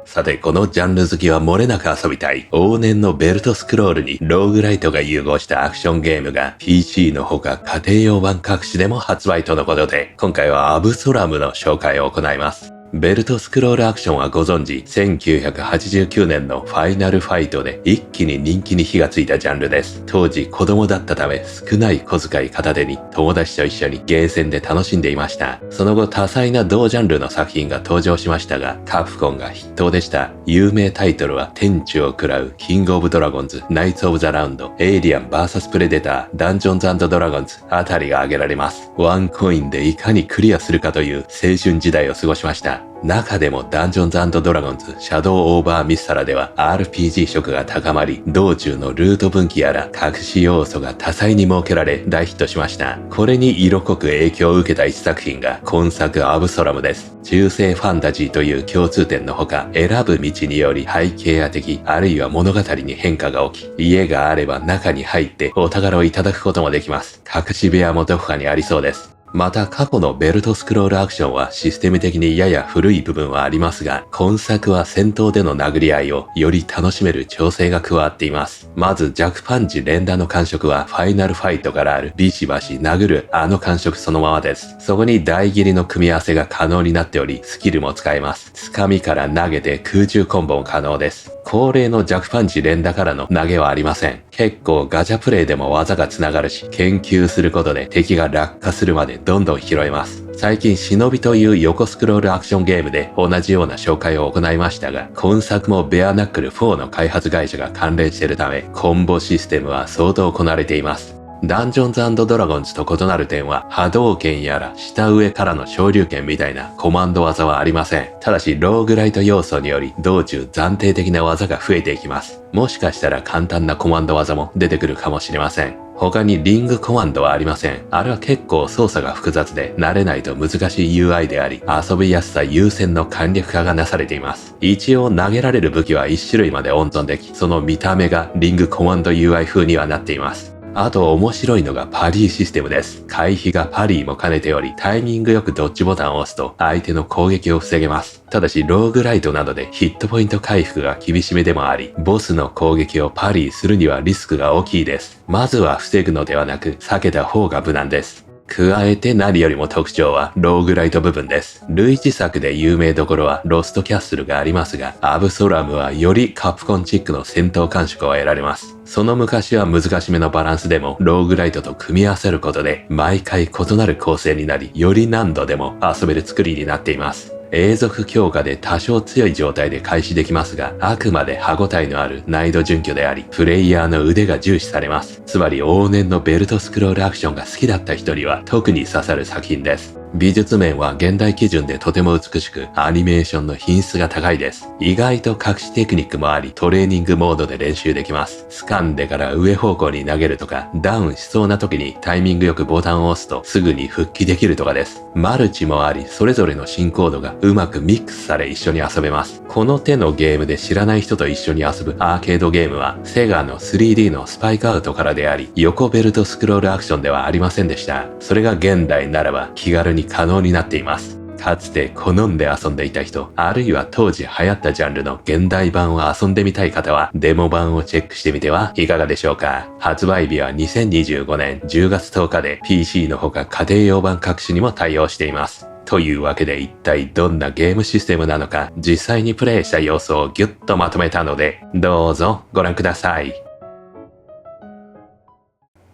さて、このジャンル好きは漏れなく遊びたい往年のベルトスクロールにローグライトが融合したアクションゲームが PC のほか家庭用版各種でも発売とのことで、今回はアブソラムの紹介を行います。ベルトスクロールアクションはご存知、1989年のファイナルファイトで一気に人気に火がついたジャンルです。当時子供だったため少ない小遣い片手に友達と一緒にゲーセンで楽しんでいました。その後多彩な同ジャンルの作品が登場しましたが、カプコンが筆頭でした。有名タイトルは天地を食らうキングオブドラゴンズ、ナイツオブザラウンド、エイリアン VS プレデター、ダンジョンズ&ドラゴンズあたりが挙げられます。ワンコインでいかにクリアするかという青春時代を過ごしました。中でもダンジョンズ&ドラゴンズ、シャドウオーバーミスサラでは RPG 色が高まり、道中のルート分岐やら隠し要素が多彩に設けられ大ヒットしました。これに色濃く影響を受けた一作品が今作アブソラムです。中世ファンタジーという共通点のほか、選ぶ道により背景や敵、あるいは物語に変化が起き、家があれば中に入ってお宝をいただくこともできます。隠し部屋もどこかにありそうです。また過去のベルトスクロールアクションはシステム的にやや古い部分はありますが、今作は戦闘での殴り合いをより楽しめる調整が加わっています。まず弱パンチ連打の感触はファイナルファイトからあるビシバシ殴るあの感触そのままです。そこに大斬りの組み合わせが可能になっており、スキルも使えます。つかみから投げて空中コンボも可能です。恒例の弱パンチ連打からの投げはありません。結構ガチャプレイでも技が繋がるし、研究することで敵が落下するまでどんどん拾えます。最近忍びという横スクロールアクションゲームで同じような紹介を行いましたが、今作もベアナックル4の開発会社が関連しているため、コンボシステムは相当こなれています。ダンジョンズ&ドラゴンズと異なる点は、波動拳やら下上からの昇竜拳みたいなコマンド技はありません。ただし、ローグライト要素により、道中暫定的な技が増えていきます。もしかしたら簡単なコマンド技も出てくるかもしれません。他にリングコマンドはありません。あれは結構操作が複雑で慣れないと難しい UI であり、遊びやすさ優先の簡略化がなされています。一応投げられる武器は1種類まで温存でき、その見た目がリングコマンド UI 風にはなっています。あと面白いのがパリーシステムです。回避がパリーも兼ねており、タイミングよくドッジボタンを押すと相手の攻撃を防げます。ただしローグライトなどでヒットポイント回復が厳しめでもあり、ボスの攻撃をパリーするにはリスクが大きいです。まずは防ぐのではなく避けた方が無難です。加えて何よりも特徴はローグライト部分です。類似作で有名どころはロストキャッスルがありますが、アブソラムはよりカプコンチックの戦闘感触を得られます。その昔は難しめのバランスでもローグライトと組み合わせることで毎回異なる構成になり、より何度でも遊べる作りになっています。永続強化で多少強い状態で開始できますが、あくまで歯応えのある難易度準拠であり、プレイヤーの腕が重視されます。つまり往年のベルトスクロールアクションが好きだった人には特に刺さる作品です。美術面は現代基準でとても美しく、アニメーションの品質が高いです。意外と隠しテクニックもあり、トレーニングモードで練習できます。掴んでから上方向に投げるとか、ダウンしそうな時にタイミングよくボタンを押すとすぐに復帰できるとかです。マルチもあり、それぞれの進行度がうまくミックスされ一緒に遊べます。この手のゲームで知らない人と一緒に遊ぶアーケードゲームは、セガの 3D のスパイクアウトからであり、横ベルトスクロールアクションではありませんでした。それが現代ならば気軽に可能になっています。かつて好んで遊んでいた人、あるいは当時流行ったジャンルの現代版を遊んでみたい方は、デモ版をチェックしてみてはいかがでしょうか。発売日は2025年10月10日で PC のほか家庭用版各種にも対応しています。というわけで一体どんなゲームシステムなのか、実際にプレイした様子をギュッとまとめたので、どうぞご覧ください。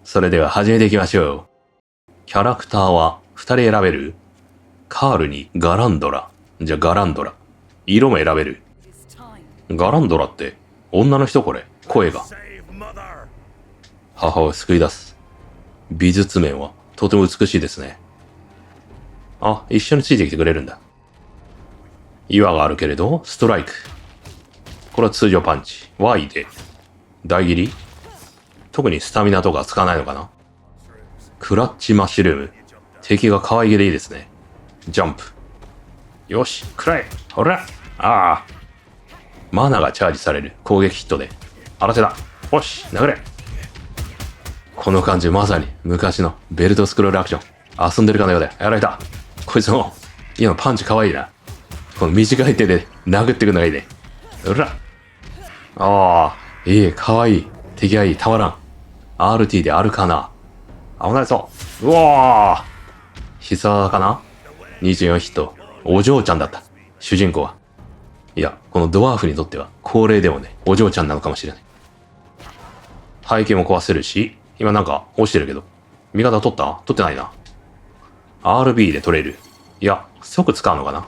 それでは始めていきましょう。キャラクターは2人選べる？カールにガランドラ。じゃあガランドラ。色も選べる。ガランドラって女の人これ。声が。母を救い出す。美術面はとても美しいですね。あ、一緒についてきてくれるんだ。岩があるけれど、ストライク。これは通常パンチ。Y で。大斬り？特にスタミナとか使わないのかな？クラッチマッシュルーム。敵が可愛げでいいですね。ジャンプ。よし、食らえ。ほら。ああ。マナがチャージされる。攻撃ヒットで。荒手だ。よし、殴れ。この感じまさに昔のベルトスクロールアクション。遊んでるかのようでやられた。こいつも、今パンチ可愛いな。この短い手で殴ってくのがいいね。うら。ああ、かわいい。敵がいい、たまらん。RT であるかな。危ないぞ。うわー。必殺かな ?24 ヒット。お嬢ちゃんだった。主人公は。いや、このドワーフにとっては、高齢でもね、お嬢ちゃんなのかもしれない。背景も壊せるし、今なんか落ちてるけど。味方取ってないな。RB で取れる。いや、即使うのかな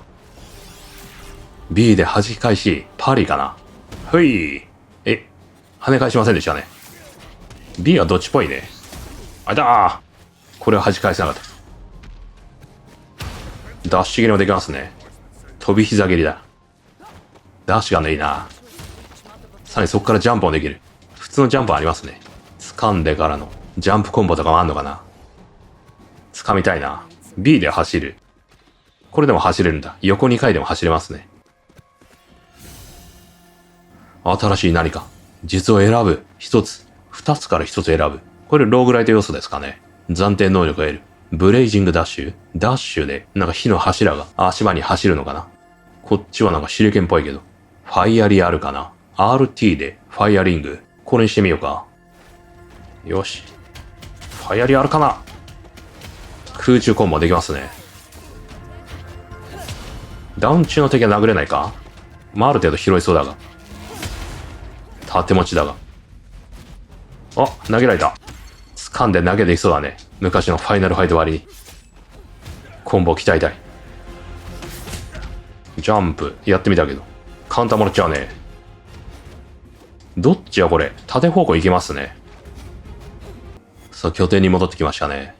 ?B で弾き返し、パリかな。ふい。跳ね返しませんでしたね。B はどっちっぽいね。あいたー。これは弾き返せなかった。ダッシュ蹴りもできますね。飛び膝蹴りだ。ダッシュがねいいな。さらにそこからジャンプもできる。普通のジャンプありますね。掴んでからのジャンプコンボとかもあんのかな。掴みたいな。B で走る。これでも走れるんだ。横2回でも走れますね。新しい何か。実を選ぶ。1つ。2つから1つ選ぶ。これローグライト要素ですかね。暫定能力を得る。ブレイジングダッシュ。ダッシュでなんか火の柱が足場に走るのかな。こっちはなんか手裏剣っぽいけど。ファイアリあるかな。RT でファイアリング。これにしてみようか。よし。ファイアリあるかな。空中コンボできますね。ダウン中の敵は殴れないか。まあ、ある程度拾いそうだが。縦持ちだが。あ、投げられた。掴んで投げできそうだね。昔のファイナルファイト割に。コンボ鍛えたい。ジャンプやってみたけど。カウンターもらっちゃうね。どっちやこれ。縦方向行けますね。さあ、拠点に戻ってきましたね。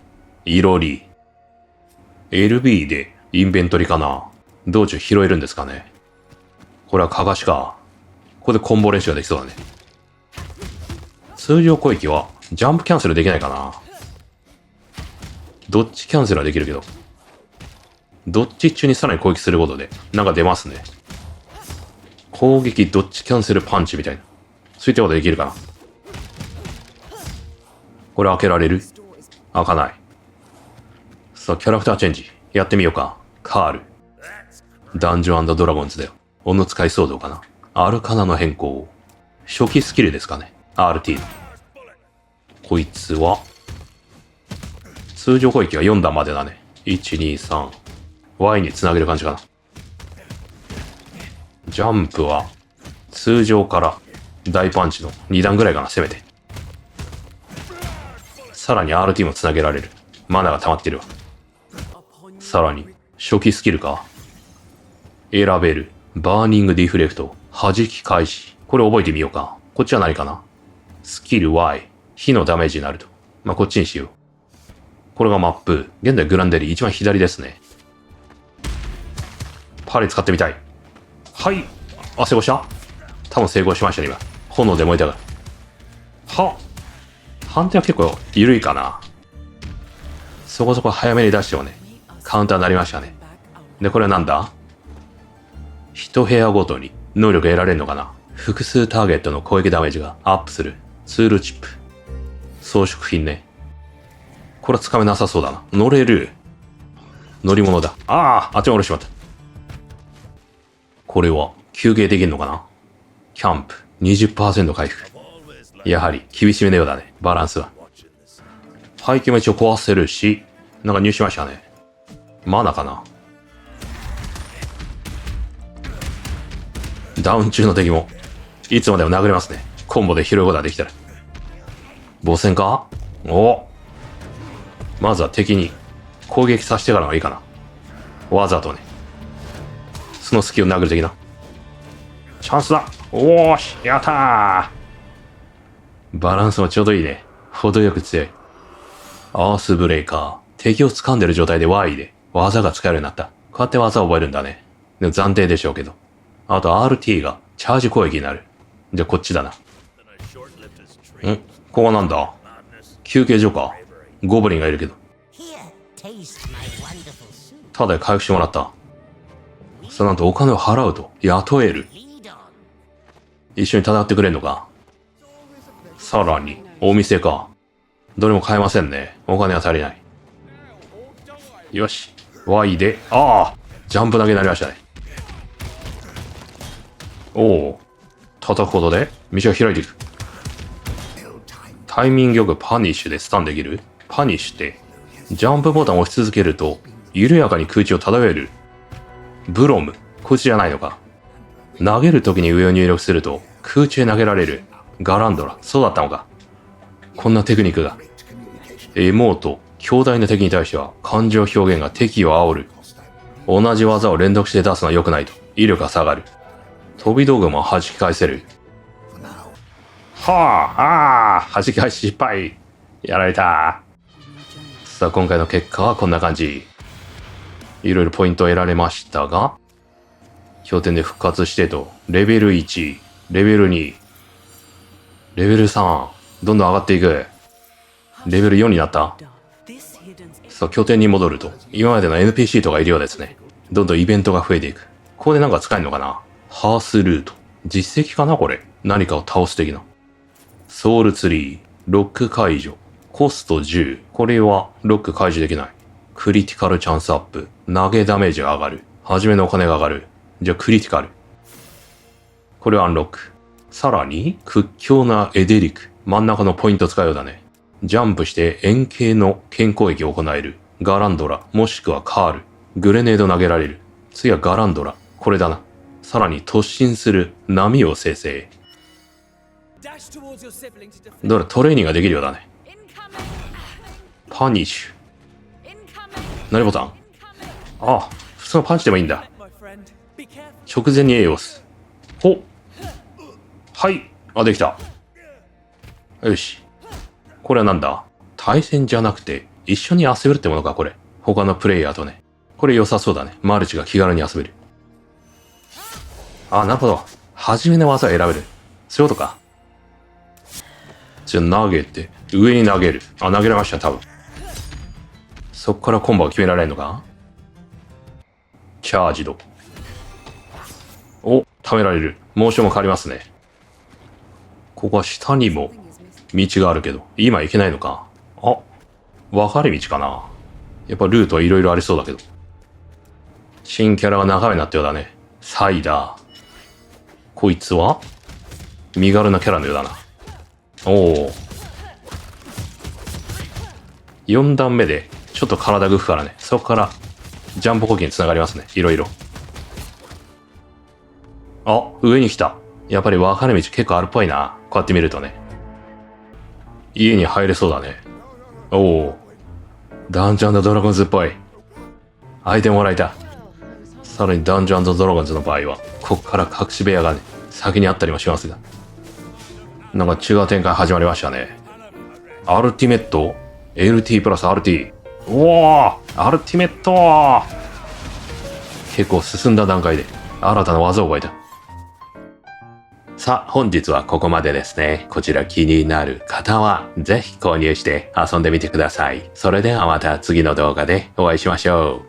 いろり。LB でインベントリかな。道中拾えるんですかね。これはかがしか。ここでコンボ練習ができそうだね。通常攻撃はジャンプキャンセルできないかな。どっちキャンセルはできるけど。どっち中にさらに攻撃することでなんか出ますね。攻撃どっちキャンセルパンチみたいな。そういったことできるかな。これ開けられる？開かない。さあ、キャラクターチェンジ。やってみようか。カール。ダンジョン&ドラゴンズだよ。斧使い騒動かな。アルカナの変更。初期スキルですかね。RT。こいつは、通常攻撃は4段までだね。1、2、3。Y に繋げる感じかな。ジャンプは、通常から大パンチの2段ぐらいかな、せめて。さらに RT も繋げられる。マナが溜まってるわ。さらに、初期スキルか。選べる。バーニングディフレクト。弾き返し。これ覚えてみようか。こっちは何かな。スキル Y。火のダメージになると。まあ、こっちにしよう。これがマップ。現在グランデリ一番左ですね。パリ使ってみたい。はい。あ、成功した？多分成功しましたね、今。炎で燃えたから。は。判定は結構緩いかな。そこそこ早めに出してもね。カウンターになりましたね。で、これはなんだ？一部屋ごとに能力得られるのかな。複数ターゲットの攻撃ダメージがアップする。ツールチップ。装飾品ね。これはつかめなさそうだな。乗れる。乗り物だ。あっちも下ろしまった。これは休憩できるのかな。キャンプ 20% 回復。やはり厳しめのようだね。バランスは。背景も一応壊せるし、なんか入手しましたね。マナかな。ダウン中の敵も、いつまでも殴れますね。コンボで拾うことができたら。母戦か？まずは敵に攻撃させてからがいいかな。わざとね。その隙を殴る的な。チャンスだ。おーし、やったー。バランスもちょうどいいね。程よく強い。アースブレイカー。敵を掴んでる状態で Y で技が使えるようになった。こうやって技を覚えるんだね。でも暫定でしょうけど。あと RT がチャージ攻撃になる。じゃあこっちだな。ここはなんだ？休憩所か。ゴブリンがいるけど。ただで回復してもらった。さあなんとお金を払うと雇える。一緒に戦ってくれんのか。さらにお店か。どれも買えませんね。お金は足りない。よし。Y で、ジャンプ投げになりましたね。叩くことで道が開いていく。タイミングよくパニッシュでスタンできる。パニッシュって、ジャンプボタンを押し続けると、緩やかに空中を漂える。ブロム、こいつじゃないのか。投げるときに上を入力すると、空中へ投げられる。ガランドラ、そうだったのか。こんなテクニックが。エモート、強大な敵に対しては、感情表現が敵を煽る。同じ技を連続して出すのは良くないと、威力が下がる。飛び道具も弾き返せる。はあ、弾き返し失敗。やられた。さあ、今回の結果はこんな感じ。いろいろポイントを得られましたが、氷点で復活してと、レベル1、レベル2、レベル3、どんどん上がっていく。レベル4になった。さあ、拠点に戻ると、今までの NPC とかいるようですね。どんどんイベントが増えていく。ここでなんか使えるのかな。ハースルート。実績かなこれ。何かを倒す的な。ソウルツリー。ロック解除。コスト10。これはロック解除できない。クリティカルチャンスアップ。投げダメージが上がる。はじめのお金が上がる。じゃあクリティカル。これはアンロック。さらに、屈強なエデリック。真ん中のポイント使うようだね。ジャンプして円形の剣攻撃を行える。ガランドラ、もしくはカール。グレネード投げられる。次はガランドラ。これだな。さらに突進する波を生成。どれトレーニングができるようだね。パニッシュ。何ボタン？ああ、普通のパンチでもいいんだ。直前に A を押す。ほ！はい。あ、できた。よし。これはなんだ？対戦じゃなくて、一緒に遊べるってものか、これ。他のプレイヤーとね。これ良さそうだね。マルチが気軽に遊べる。あ、なるほど。初めの技を選べる。そういうことか。じゃあ投げて、上に投げる。あ、投げられました、多分。そっからコンボが決められるのか？チャージド。お、貯められる。モーションも変わりますね。ここは下にも道があるけど、今行けないのか。あ、分かれ道かな。やっぱルートはいろいろありそうだけど。新キャラが仲間になったようだね。サイダー。こいつは身軽なキャラのようだな。おお。4段目でちょっと体グフからね。そこからジャンプ攻撃につながりますね。いろいろ。あ、上に来た。やっぱり分かれ道結構あるっぽいな。こうやって見るとね。家に入れそうだね。おお。ダンジョン&ドラゴンズっぽい。アイテムもらえた。さらにダンジョン&ドラゴンズの場合は、こっから隠し部屋がね、先にあったりもしますが。なんか違う展開始まりましたね。アルティメット ?LT プラス RT。おおアルティメット結構進んだ段階で新たな技を覚えた。さあ、本日はここまでですね。こちら気になる方は、ぜひ購入して遊んでみてください。それではまた次の動画でお会いしましょう。